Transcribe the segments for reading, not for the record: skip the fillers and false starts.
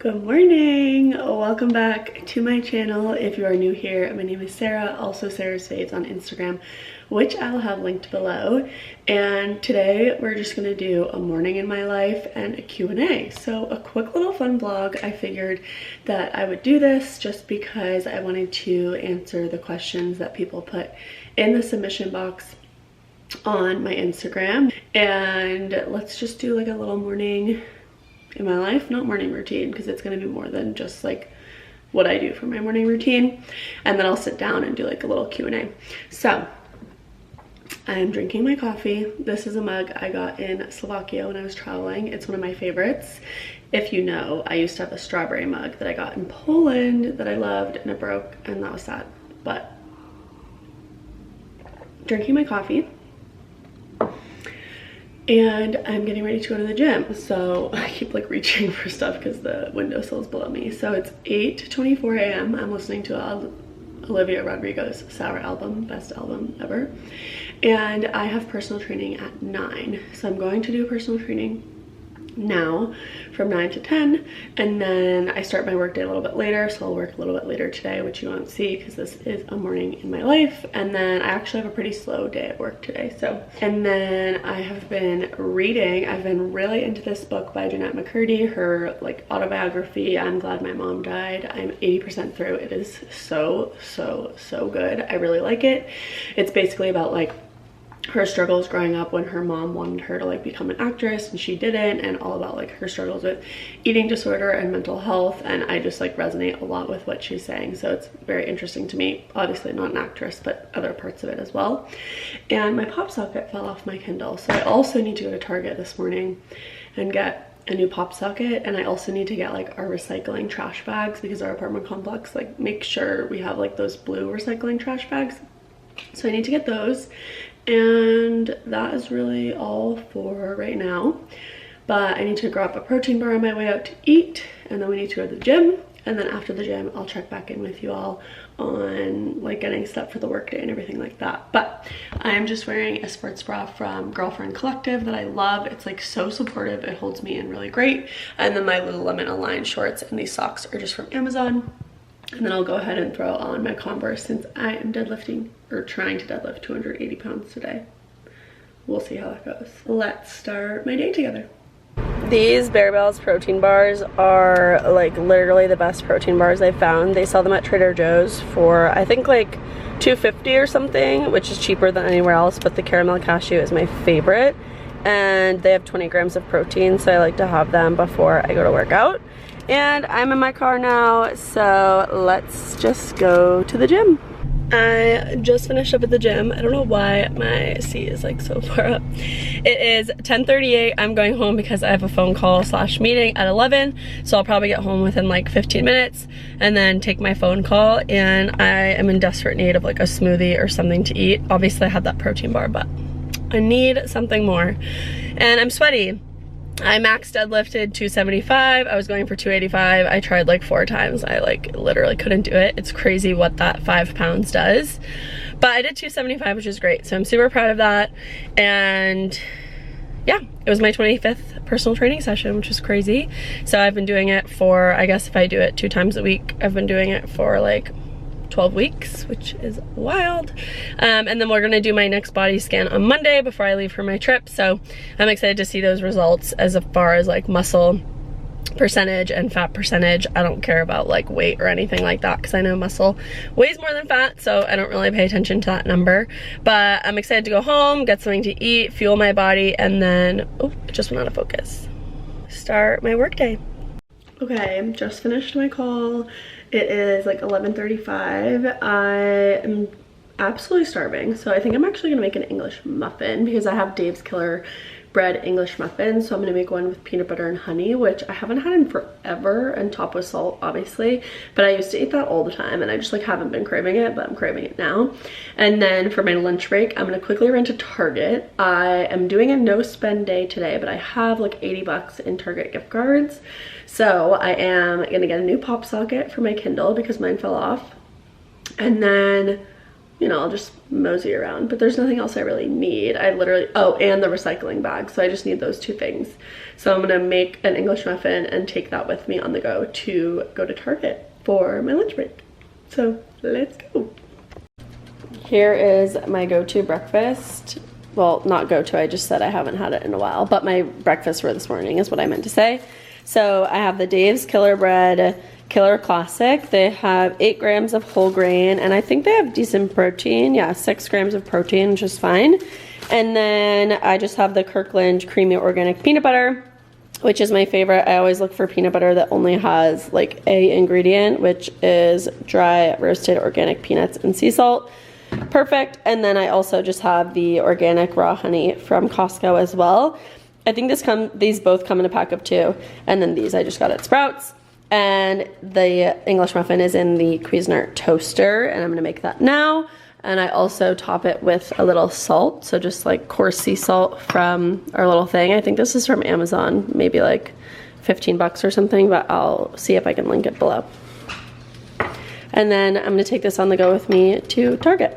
Good morning! Welcome back to my channel. If you are new here, my name is Sarah, also Sarah's Faves on Instagram, which I'll have linked below. And today we're just gonna do a morning in my life and a Q&A. So a quick little fun vlog. I figured that I would do this just because I wanted to answer the questions that people put in the submission box on my Instagram. And let's just do like a little morning in my life, not morning routine, because it's going to be more than just like what I do for my morning routine, and then I'll sit down and do like a little Q&A. So I am drinking my coffee. This is a mug I got in Slovakia when I was traveling. It's one of my favorites. If you know, I used to have a strawberry mug that I got in Poland that I loved, and it broke, and that was sad. But drinking my coffee, and I'm getting ready to go to the gym. So I keep like reaching for stuff because the windowsill is below me. So it's 8:24 a.m. I'm listening to Olivia Rodrigo's Sour album, best album ever. And I have personal training at 9. So I'm going to do personal training now from 9 to 10, and then I start my workday a little bit later, so I'll work a little bit later today, which you won't see because this is a morning in my life. And then I actually have a pretty slow day at work today. And then I have been reading. I've been really into this book by Jennette McCurdy, her like autobiography, I'm Glad My Mom Died. I'm 80% through. It is so good. I really like it. It's basically about like her struggles growing up when her mom wanted her to like become an actress and she didn't, and all about like her struggles with eating disorder and mental health. And I just like resonate a lot with what she's saying, so it's very interesting to me. Obviously not an actress, but other parts of it as well. And my pop socket fell off my Kindle, so I also need to go to Target this morning and get a new pop socket. And I also need to get like our recycling trash bags, because our apartment complex like make sure we have like those blue recycling trash bags, so I need to get those. And that is really all for right now. But I need to grab a protein bar on my way out to eat, and then we need to go to the gym. And then after the gym, I'll check back in with you all on like getting stuff for the workday and everything like that. But I'm just wearing a sports bra from Girlfriend Collective that I love. It's like so supportive. It holds me in really great. And then my Lululemon Align shorts, and these socks are just from Amazon. And then I'll go ahead and throw on my Converse, since I am deadlifting, or trying to deadlift 280 pounds today. We'll see how that goes. Let's start my day together. These Barebells protein bars are like literally the best protein bars I've found. They sell them at Trader Joe's for I think like $2.50 or something, which is cheaper than anywhere else, but the caramel cashew is my favorite. And they have 20 grams of protein, so I like to have them before I go to work out. And I'm in my car now, so let's just go to the gym. I just finished up at the gym. I don't know why my seat is like so far up. It is 10:38. I'm going home because I have a phone call / meeting at 11. So I'll probably get home within like 15 minutes and then take my phone call. And I am in desperate need of like a smoothie or something to eat. Obviously I had that protein bar, but I need something more. And I'm sweaty. I max deadlifted 275. I was going for 285. I tried like 4 times. I like literally couldn't do it. It's crazy what that 5 pounds does. But I did 275, which is great. So I'm super proud of that. And yeah, it was my 25th personal training session, which is crazy. So I've been doing it for, I guess if I do it 2 times a week, I've been doing it for like 12 weeks, which is wild. And then we're gonna do my next body scan on Monday before I leave for my trip. So I'm excited to see those results as far as like muscle percentage and fat percentage. I don't care about like weight or anything like that, because I know muscle weighs more than fat, so I don't really pay attention to that number. But I'm excited to go home, get something to eat, fuel my body, and then, oh, it just went out of focus. Start my workday. Okay, just finished my call. It is like 11:35. I am absolutely starving, so I think I'm actually gonna make an English muffin, because I have Dave's Killer Bread English muffins. So I'm gonna make one with peanut butter and honey, which I haven't had in forever, and topped with salt obviously, but I used to eat that all the time and I just like haven't been craving it, but I'm craving it now. And then for my lunch break, I'm gonna quickly run to Target. I am doing a no spend day today, but I have like 80 bucks in Target gift cards. So I am gonna get a new pop socket for my Kindle because mine fell off. And then you know, I'll just mosey around, but there's nothing else I really need. I literally, oh, and the recycling bag. So I just need those two things. So I'm gonna make an English muffin and take that with me on the go to Target for my lunch break. So let's go. Here is my go-to breakfast. Well, not go-to, I just said I haven't had it in a while, but my breakfast for this morning is what I meant to say. So I have the Dave's Killer Bread Killer Classic. They have 8 grams of whole grain, and I think they have decent protein. Yeah, 6 grams of protein, which is fine. And then I just have the Kirkland Creamy Organic Peanut Butter, which is my favorite. I always look for peanut butter that only has like a ingredient, which is dry roasted organic peanuts and sea salt. Perfect. And then I also just have the organic raw honey from Costco as well. I think these both come in a pack of 2, and then these I just got at Sprouts. And the English muffin is in the Cuisinart toaster, and I'm gonna make that now. And I also top it with a little salt, so just like coarse sea salt from our little thing. I think this is from Amazon, maybe like 15 bucks or something, but I'll see if I can link it below. And then I'm gonna take this on the go with me to Target.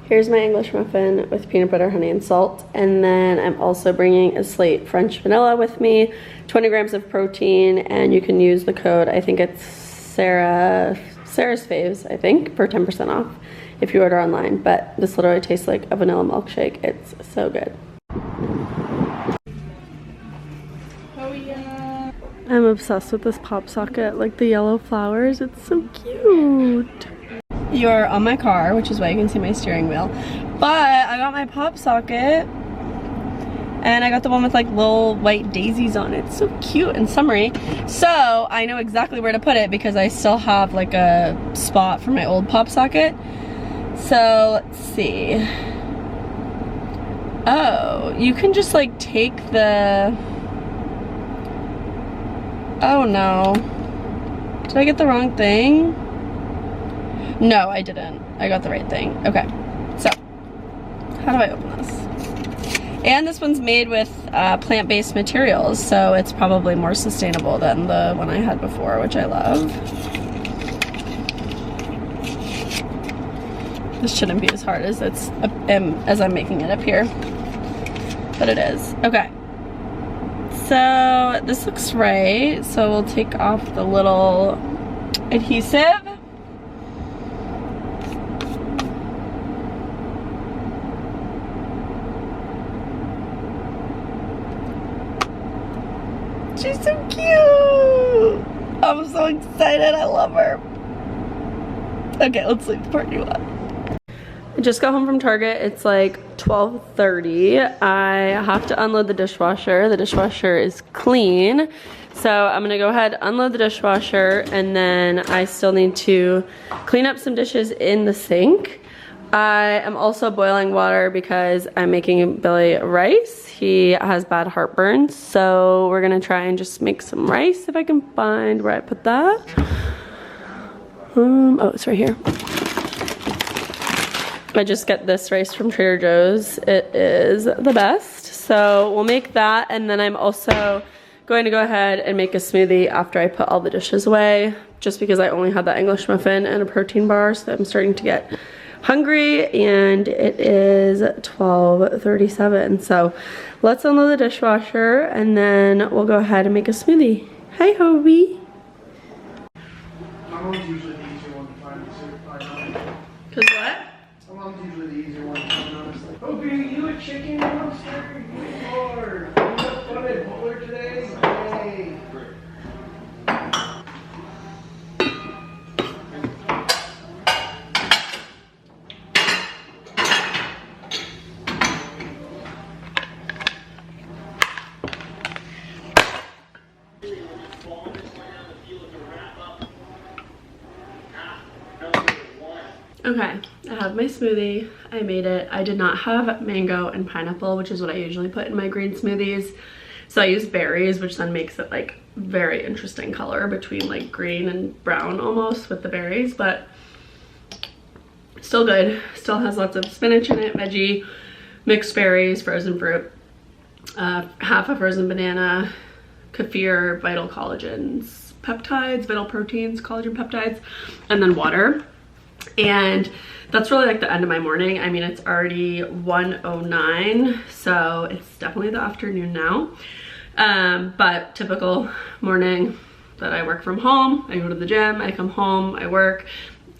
Here's my English muffin with peanut butter, honey, and salt. And then I'm also bringing a Slate French vanilla with me, 20 grams of protein, and you can use the code, I think it's Sarah's Faves, I think, for 10% off if you order online. But this literally tastes like a vanilla milkshake. It's so good. Oh yeah. I'm obsessed with this pop socket, like the yellow flowers. It's so cute. You're on my car, which is why you can see my steering wheel. But I got my pop socket, and I got the one with like little white daisies on it. It's so cute and summery. So I know exactly where to put it because I still have like a spot for my old pop socket. So let's see. Oh, you can just like take the, oh no. Did I get the wrong thing? No, I didn't. I got the right thing. Okay, so how do I open this? And this one's made with plant-based materials, so it's probably more sustainable than the one I had before, which I love. This shouldn't be as hard as as I'm making it up here, but it is. Okay, so this looks right. So we'll take off the little adhesive. She's so cute. I'm so excited. I love her. Okay, let's leave the parking lot. I just got home from Target. It's like 12:30. I have to unload the dishwasher. The dishwasher is clean. So I'm gonna go ahead, unload the dishwasher, and then I still need to clean up some dishes in the sink. I am also boiling water because I'm making Billy rice. He has bad heartburn, so we're gonna try and just make some rice if I can find where I put that. Oh, it's right here. I just get this rice from Trader Joe's. It is the best. So we'll make that, and then I'm also going to go ahead and make a smoothie after I put all the dishes away, just because I only had that English muffin and a protein bar, so I'm starting to get hungry, and it is 12:37. So let's unload the dishwasher, and then we'll go ahead and make a smoothie. Hi, Hobie. My mom's usually the easier one to find. Cause what? My mom's usually the easier one to find, honestly. Hobie, are you a chicken monster? Good lord. You have fun at bowler today? Yay. Okay, I have my smoothie. I made it. I did not have mango and pineapple, which is what I usually put in my green smoothies. So I used berries, which then makes it like very interesting color between like green and brown almost with the berries, but still good. Still has lots of spinach in it, veggie, mixed berries, frozen fruit, half a frozen banana, kefir, vital collagens, peptides, vital proteins, collagen peptides, and then water. And that's really like the end of my morning. I mean, it's already 1:09, so it's definitely the afternoon now. But typical morning that I work from home. I go to the gym, I come home, I work,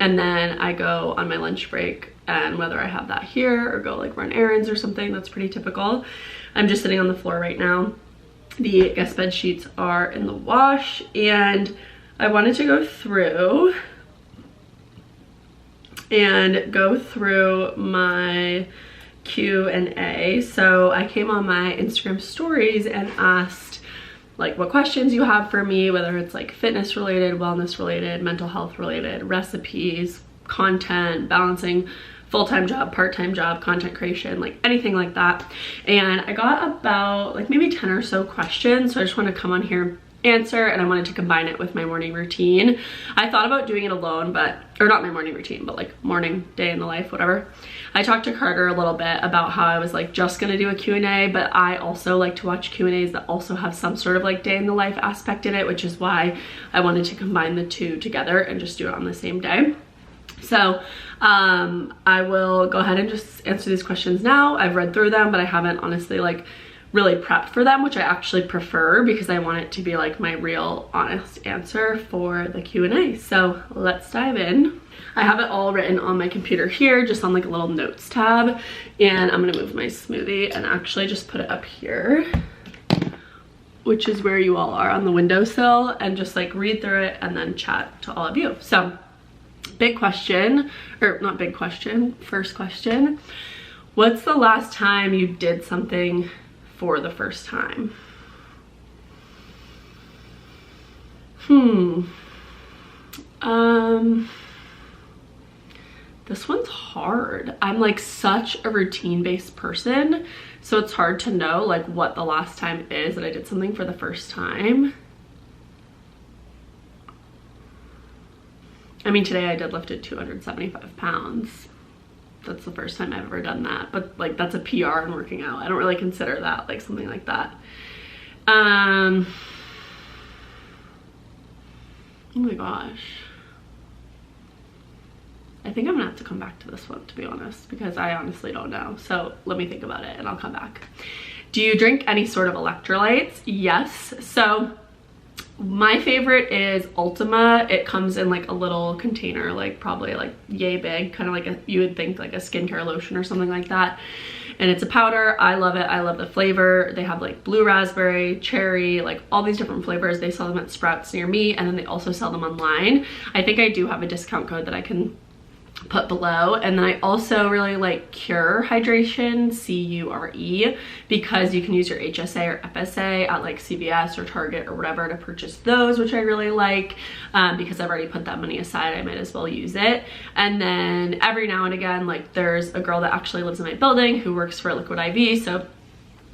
and then I go on my lunch break. And whether I have that here or go like run errands or something, that's pretty typical. I'm just sitting on the floor right now. The guest bed sheets are in the wash, and I wanted to go through my Q&A. So I came on my Instagram stories and asked like what questions you have for me, whether it's like fitness related, wellness related, mental health related, recipes, content, balancing full-time job, part-time job, content creation, like anything like that. And I got about like maybe 10 or so questions. So I just want to come on here, answer, and I wanted to combine it with my morning routine. I thought about doing it alone, or not my morning routine, but like morning, day in the life, whatever. I talked to Carter a little bit about how I was like just gonna do a Q&A, but I also like to watch Q&As that also have some sort of like day in the life aspect in it, which is why I wanted to combine the two together and just do it on the same day. So I will go ahead and just answer these questions now. I've read through them, but I haven't honestly like really prepped for them, which I actually prefer because I want it to be like my real honest answer for the Q&A. So let's dive in. I have it all written on my computer here, just on like a little notes tab, and I'm gonna move my smoothie and actually just put it up here, which is where you all are, on the windowsill, and just like read through it and then chat to all of you. So big question, or not big question, first question. What's the last time you did something for the first time? This one's hard. I'm like such a routine-based person, so it's hard to know like what the last time is that I did something for the first time. I mean, today I deadlifted 275 pounds. That's the first time I've ever done that, but like that's a PR in working out. I don't really consider that like something like that. Oh my gosh. I think I'm gonna have to come back to this one, to be honest, because I honestly don't know. So let me think about it and I'll come back. Do you drink any sort of electrolytes? Yes. So my favorite is Ultima. It comes in like a little container, like probably like yay big, kind of like you would think like a skincare lotion or something like that. And it's a powder. I love it. I love the flavor. They have like blue raspberry, cherry, like all these different flavors. They sell them at Sprouts near me, and then they also sell them online. I think I do have a discount code that I can put below. And then I also really like Cure Hydration, C-U-R-E, because you can use your HSA or FSA at like CVS or Target or whatever to purchase those, which I really like, because I've already put that money aside. I might as well use it. And then every now and again, like there's a girl that actually lives in my building who works for Liquid IV, so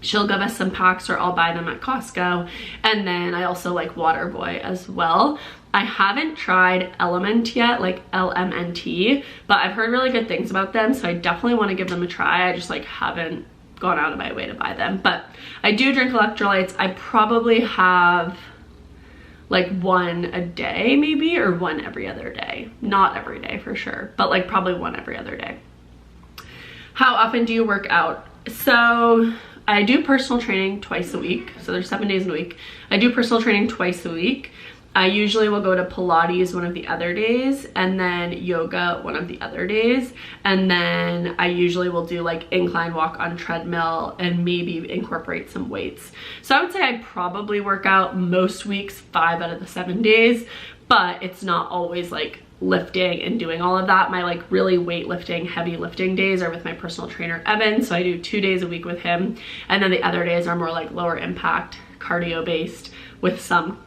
she'll give us some packs or I'll buy them at Costco. And then I also like Waterboy as well. I haven't tried Element yet, like LMNT, but I've heard really good things about them, so I definitely want to give them a try. I just like haven't gone out of my way to buy them. But I do drink electrolytes. I probably have like one a day maybe, or one every other day. Not every day for sure, but like probably one every other day. How often do you work out? So I do personal training twice a week. So there's 7 days in a week. I do personal training twice a week. I usually will go to Pilates one of the other days, and then yoga one of the other days. And then I usually will do like incline walk on treadmill and maybe incorporate some weights. So I would say I probably work out most weeks 5 out of the 7 days, but it's not always like lifting and doing all of that. My like really weightlifting, heavy lifting days are with my personal trainer, Evan. So I do 2 days a week with him. And then the other days are more like lower impact, cardio based with some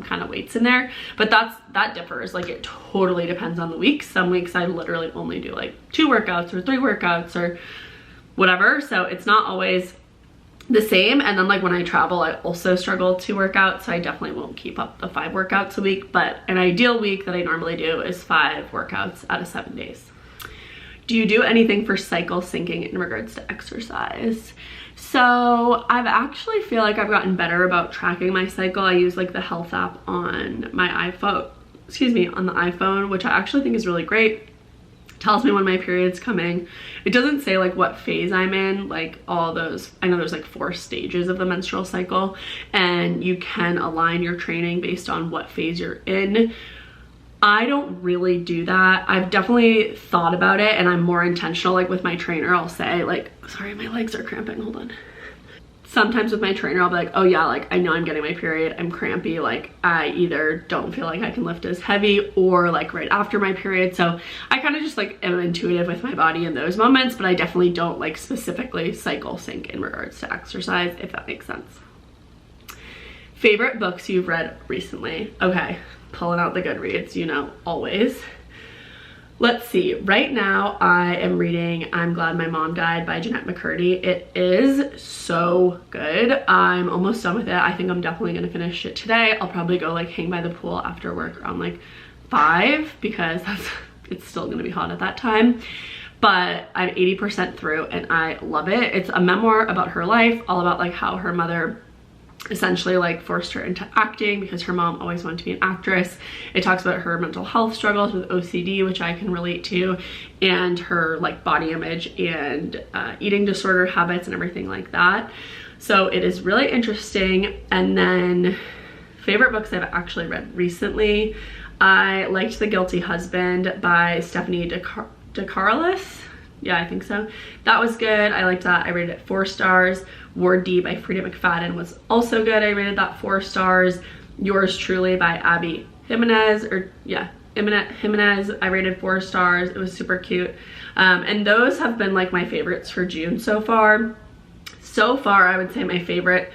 kind of weights in there. But that differs. Like it totally depends on the week. Some weeks I literally only do like 2 workouts or 3 workouts or whatever. So it's not always the same. And then like when I travel, I also struggle to work out, so I definitely won't keep up the 5 workouts a week. But an ideal week that I normally do is 5 workouts out of 7 days. Do you do anything for cycle syncing in regards to exercise? So I've actually feel like I've gotten better about tracking my cycle. I use like the health app on my iPhone, on the iPhone, which I actually think is really great. tells me when my period's coming. It doesn't say like what phase I'm in, like all those, I know there's like 4 stages of the menstrual cycle, and you can align your training based on what phase you're in. I don't really do that. I've definitely thought about it, and I'm more intentional. Like with my trainer, I'll say like, sorry, my legs are cramping, hold on. Sometimes with my trainer, I'll be like, oh yeah, like I know I'm getting my period, I'm crampy, like I either don't feel like I can lift as heavy or like right after my period. So I kind of just like am intuitive with my body in those moments, but I definitely don't like specifically cycle sync in regards to exercise, if that makes sense. Favorite books you've read recently? Okay, pulling out the Goodreads, you know, always. Let's see, right now I am reading I'm Glad My Mom Died by Jennette McCurdy. It is so good. I'm almost done with it. I think I'm definitely gonna finish it today. I'll probably go like hang by the pool after work around like 5 because it's still gonna be hot at that time. But I'm 80% through and I love it. It's a memoir about her life, all about like how her mother essentially like forced her into acting because her mom always wanted to be an actress. It talks about her mental health struggles with OCD, which I can relate to, and her like body image and eating disorder habits and everything like that. So it is really interesting. And then favorite books I've actually read recently, I liked The Guilty Husband by Stephanie DeCarlis. Yeah, I think so. That was good. I liked that. I rated it 4 stars. Ward D by Frida McFadden was also good. I rated that 4 stars. Yours Truly by Abby Jimenez, Jimenez. I rated 4 stars. It was super cute. And those have been like my favorites for June so far. So far, I would say my favorite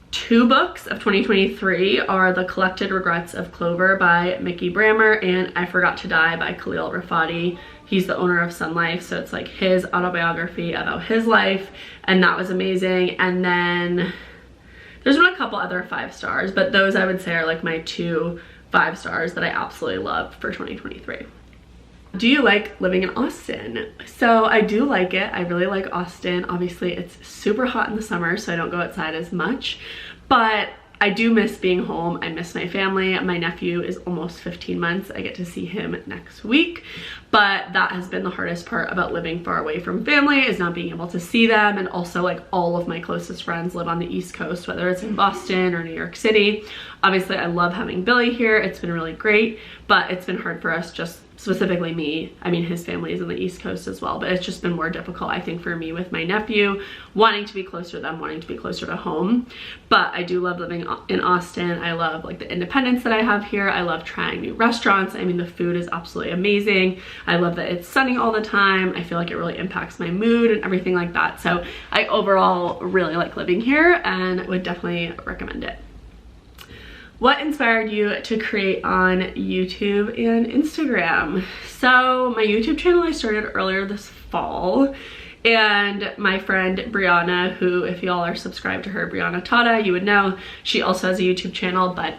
2 books of 2023 are The Collected Regrets of Clover by Mickey Brammer and I Forgot to Die by Khalil Rafati. He's the owner of Sun Life, so it's like his autobiography about his life, and that was amazing. And then there's been a couple other 5 stars, but those I would say are like my 2 5 stars that I absolutely love for 2023. Do you like living in Austin? So I do like it. I really like Austin. Obviously it's super hot in the summer, so I don't go outside as much, but I do miss being home. I miss my family. My nephew is almost 15 months. I get to see him next week, but that has been the hardest part about living far away from family, is not being able to see them. And also like all of my closest friends live on the East Coast, whether it's in Boston or New York City. Obviously I love having Billy here. It's been really great, but it's been hard for us, just specifically me. I mean, his family is on the East Coast as well, but it's just been more difficult, I think, for me with my nephew, wanting to be closer to them, wanting to be closer to home. But I do love living in Austin. I love like the independence that I have here. I love trying new restaurants. I mean, the food is absolutely amazing. I love that it's sunny all the time. I feel like it really impacts my mood and everything like that. So I overall really like living here and would definitely recommend it. What inspired you to create on YouTube and Instagram? So my YouTube channel I started earlier this fall, and my friend Brianna, who if y'all are subscribed to her, Brianna Tata, you would know, she also has a YouTube channel, but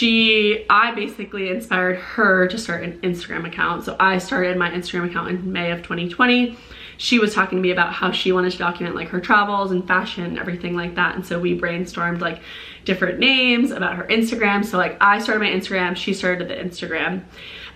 I basically inspired her to start an Instagram account. So I started my Instagram account in May of 2020. She was talking to me about how she wanted to document like her travels and fashion and everything like that. And so we brainstormed like different names about her Instagram. So like I started my Instagram, she started the Instagram,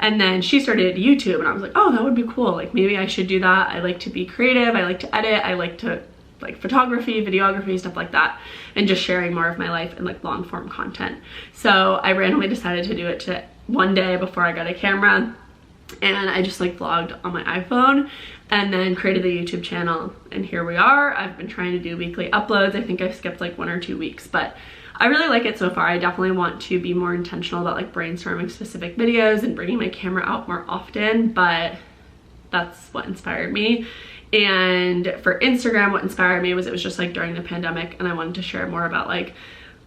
and then she started YouTube, and I was like, oh, that would be cool. Like maybe I should do that. I like to be creative. I like to edit. I like to like photography, videography, stuff like that, and just sharing more of my life in like long form content. So I randomly decided to do it one day before I got a camera, and I just like vlogged on my iPhone and then created the YouTube channel, and here we are. I've been trying to do weekly uploads. I think I've skipped like 1 or 2 weeks, but I really like it so far. I definitely want to be more intentional about like brainstorming specific videos and bringing my camera out more often, but that's what inspired me. And for Instagram, what inspired me was it was just like during the pandemic, and I wanted to share more about like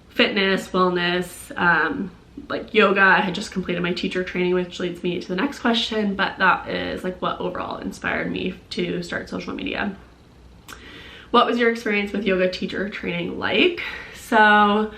fitness, wellness, like yoga. I had just completed my teacher training, which leads me to the next question, but that is like what overall inspired me to start social media. What was your experience with yoga teacher training like? So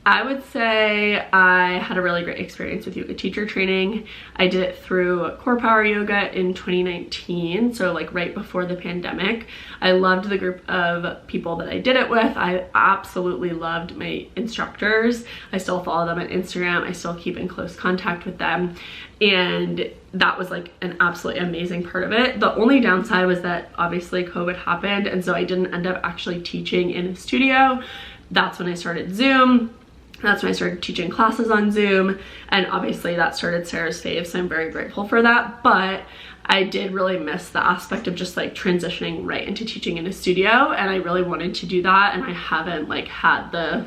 I would say I had a really great experience with yoga teacher training. I did it through Core Power Yoga in 2019, so like right before the pandemic. I loved the group of people that I did it with. I absolutely loved my instructors. I still follow them on Instagram. I still keep in close contact with them. And that was like an absolutely amazing part of it. The only downside was that obviously COVID happened, and so I didn't end up actually teaching in a studio. That's when I started Zoom. That's when I started teaching classes on Zoom, and obviously that started Sarah's Faves, so I'm very grateful for that. But I did really miss the aspect of just like transitioning right into teaching in a studio, and I really wanted to do that, and I haven't like had the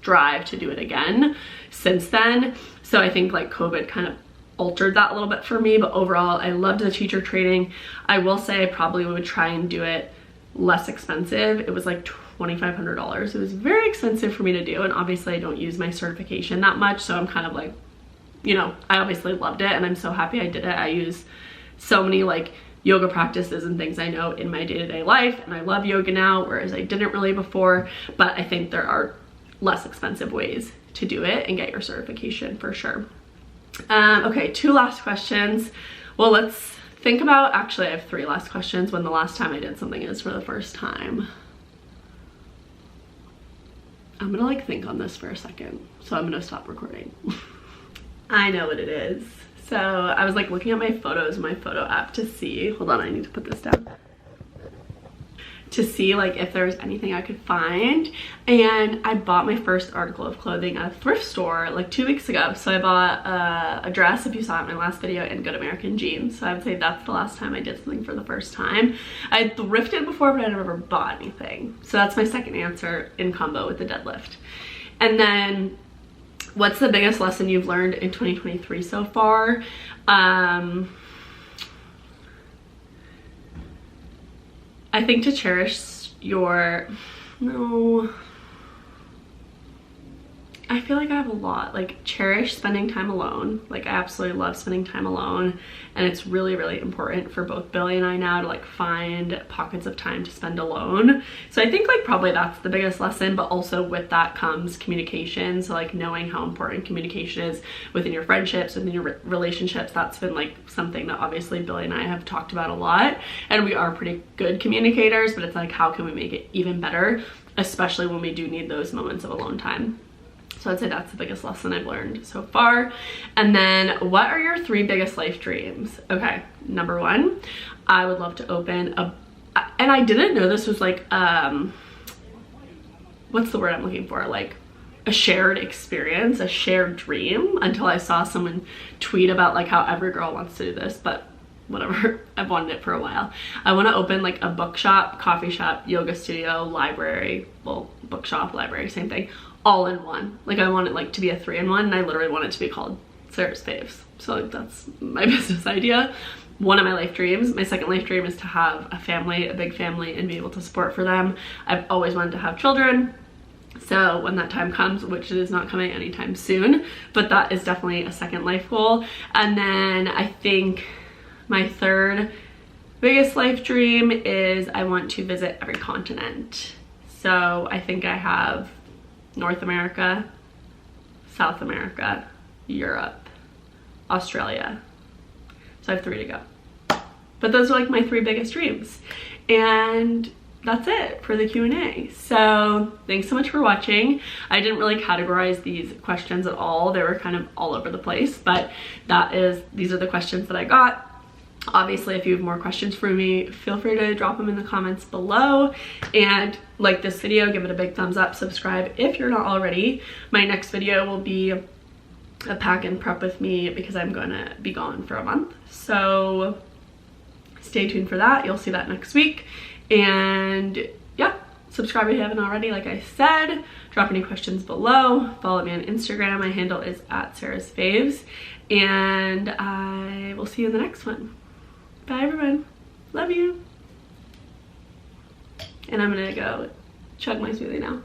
drive to do it again since then. So I think like COVID kind of altered that a little bit for me, but overall I loved the teacher training. I will say I probably would try and do it less expensive. It was like $2,500. It was very expensive for me to do, and obviously I don't use my certification that much, so I'm kind of like, you know, I obviously loved it and I'm so happy I did it. I use so many like yoga practices and things I know in my day-to-day life, and I love yoga now, whereas I didn't really before. But I think there are less expensive ways to do it and get your certification for sure. Okay, 2 last questions. Well, let's think about, actually I have 3 last questions. When the last time I did something is for the first time. I'm gonna like think on this for a second, so I'm gonna stop recording. I know what it is. So I was like looking at my photos in my photo app to see, hold on, I need to put this down, to see like if there was anything I could find. And I bought my first article of clothing at a thrift store like 2 weeks ago. So I bought a dress, if you saw it in my last video, and Good American jeans. So I would say that's the last time I did something for the first time. I thrifted before, but I never bought anything. So that's my second answer in combo with the deadlift. And then what's the biggest lesson you've learned in 2023 so far? I think to cherish your, no, I feel like I have a lot. Like, cherish spending time alone. Like, I absolutely love spending time alone, and it's really, really important for both Billy and I now to like find pockets of time to spend alone. So I think like probably that's the biggest lesson, but also with that comes communication. So like knowing how important communication is within your friendships, within your relationships. That's been like something that obviously Billy and I have talked about a lot, and we are pretty good communicators, but it's like, how can we make it even better, especially when we do need those moments of alone time. So I'd say that's the biggest lesson I've learned so far. And then, what are your 3 biggest life dreams? Okay, number 1, I would love to open a, and I didn't know this was like, what's the word I'm looking for? Like a shared experience, a shared dream, until I saw someone tweet about like how every girl wants to do this, but whatever, I've wanted it for a while. I want to open like a bookshop, coffee shop, yoga studio, library, well, bookshop, library, same thing, all in one. Like, I want it like to be a 3-in-1, and I literally want it to be called Sarah's Faves. So like, that's my business idea. One of my life dreams. My second life dream is to have a family, a big family, and be able to support for them. I've always wanted to have children. So when that time comes, which is not coming anytime soon, but that is definitely a second life goal. And then I think my 3rd biggest life dream is I want to visit every continent. So I think I have North America, South America, Europe, Australia. So I have 3 to go. But those are like my 3 biggest dreams. And that's it for the Q&A. So thanks so much for watching. I didn't really categorize these questions at all. They were kind of all over the place, but these are the questions that I got. Obviously, if you have more questions for me, feel free to drop them in the comments below, and like this video, give it a big thumbs up, subscribe if you're not already. My next video will be a pack and prep with me because I'm gonna be gone for a month. So stay tuned for that. You'll see that next week. And yeah, subscribe if you haven't already, like I said. Drop any questions below. Follow me on Instagram. My handle is @SarahsFaves. And I will see you in the next one. Bye everyone. Love you. And I'm gonna go chug my smoothie now.